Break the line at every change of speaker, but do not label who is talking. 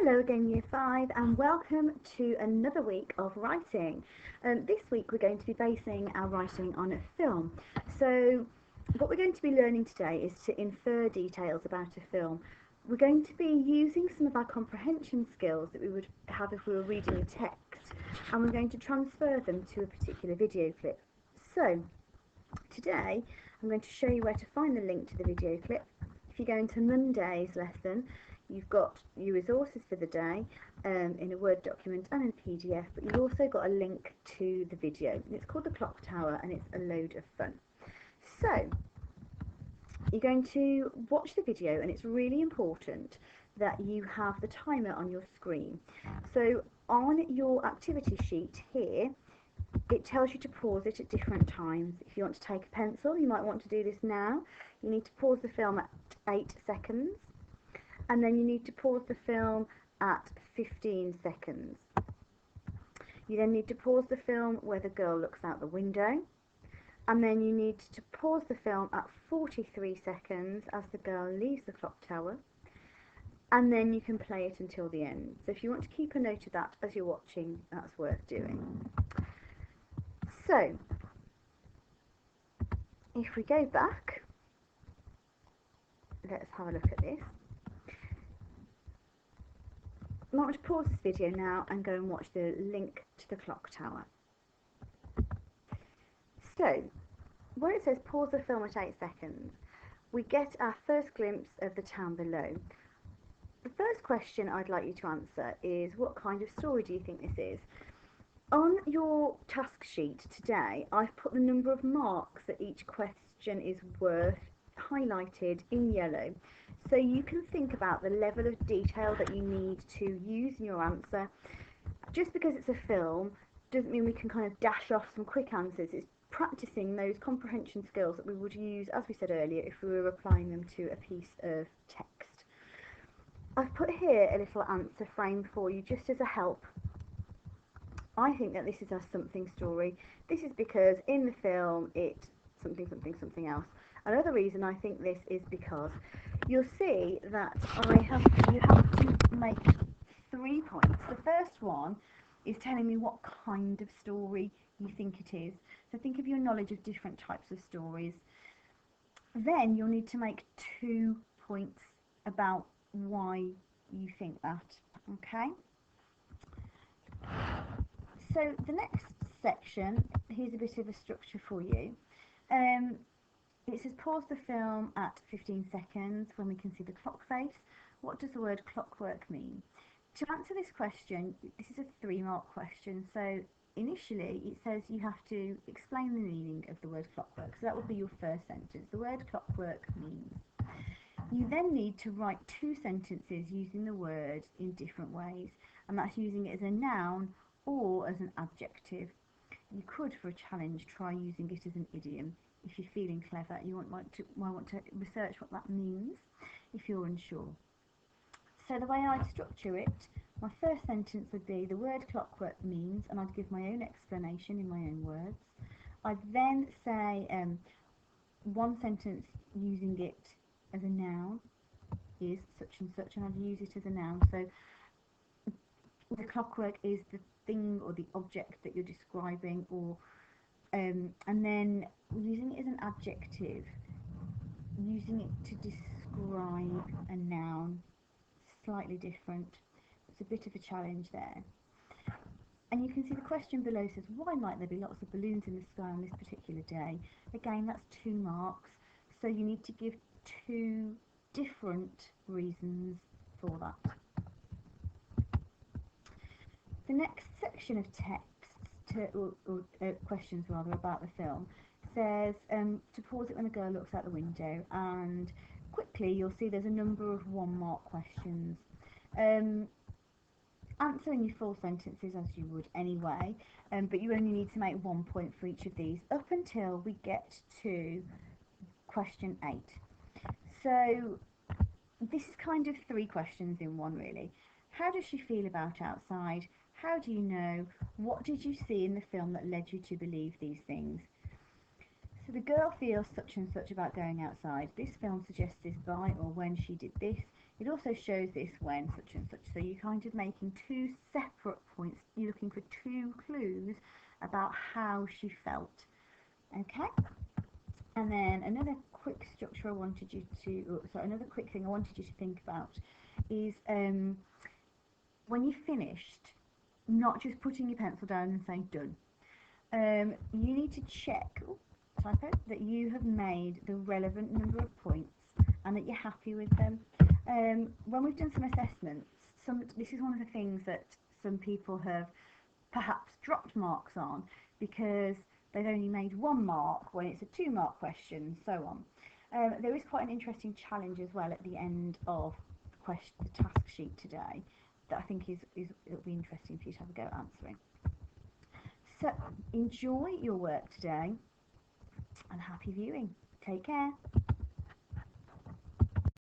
Hello again, Year 5, and welcome to another week of writing. This week we're going to be basing our writing on a film. So what we're going to be learning today is to infer details about a film. We're going to be using some of our comprehension skills that we would have if we were reading a text, and we're going to transfer them to a particular video clip. So today I'm going to show you where to find the link to the video clip. If you go into Monday's lesson, you've got your resources for the day in a Word document and in a PDF, but you've also got a link to the video. It's called The Clock Tower and it's a load of fun. So you're going to watch the video, and it's really important that you have the timer on your screen. So on your activity sheet here, it tells you to pause it at different times. If you want to take a pencil, you might want to do this now. You need to pause the film at 8 seconds. And then you need to pause the film at 15 seconds. You then need to pause the film where the girl looks out the window. And then you need to pause the film at 43 seconds as the girl leaves the clock tower. And then you can play it until the end. So if you want to keep a note of that as you're watching, that's worth doing. So, if we go back, let's have a look at this. I might want to pause this video now and go and watch the link to the clock tower. So, where it says pause the film at 8 seconds, we get our first glimpse of the town below. The first question I'd like you to answer is, what kind of story do you think this is? On your task sheet today, I've put the number of marks that each question is worth highlighted in yellow, so you can think about the level of detail that you need to use in your answer. Just because it's a film doesn't mean we can kind of dash off some quick answers. It's practicing those comprehension skills that we would use, as we said earlier, if we were applying them to a piece of text. I've put here a little answer frame for you just as a help. I think that this is a something story. This is because in the film it's something else. Another reason I think this is because you'll see that you have to make 3 points. The first one is telling me what kind of story you think it is. So think of your knowledge of different types of stories. Then you'll need to make 2 points about why you think that. Okay? So the next section, here's a bit of a structure for you. It says pause the film at 15 seconds when we can see the clock face. What does the word clockwork mean? To answer this question, this is a 3-mark question. So initially it says you have to explain the meaning of the word clockwork. So that would be your first sentence. The word clockwork means. You then need to write 2 sentences using the word in different ways, and that's using it as a noun or as an adjective. You could, for a challenge, try using it as an idiom. If you're feeling clever, you might want to research what that means if you're unsure. So the way I'd structure it, my first sentence would be the word clockwork means, and I'd give my own explanation in my own words. I'd then say one sentence using it as a noun is such and such, and I'd use it as a noun. So the clockwork is the thing or the object that you're describing, or and then using it as an adjective, using it to describe a noun, slightly different. It's a bit of a challenge there. And you can see the question below says, why might there be lots of balloons in the sky on this particular day? Again, that's 2 marks, so you need to give 2 different reasons for that. The next section of text, questions rather, about the film says to pause it when the girl looks out the window, and quickly you'll see there's a number of 1-mark questions. Answer in your full sentences as you would anyway, but you only need to make 1 point for each of these up until we get to question 8. So this is kind of 3 questions in one, really. How does she feel about outside? How do you know? What did you see in the film that led you to believe these things? So the girl feels such and such about going outside. This film suggests this by or when she did this. It also shows this when such and such. So you're kind of making two separate points. You're looking for two clues about how she felt. Okay? And then another quick structure I wanted you to, another quick thing I wanted you to think about is when you finished, not just putting your pencil down and saying done. You need to check that you have made the relevant number of points and that you're happy with them. When we've done some assessments, this is one of the things that some people have perhaps dropped marks on because they've only made 1 mark when it's a 2-mark question, so on. There is quite an interesting challenge as well at the end of the task sheet today that I think it'll be interesting for you to have a go at answering. So enjoy your work today and happy viewing. Take care.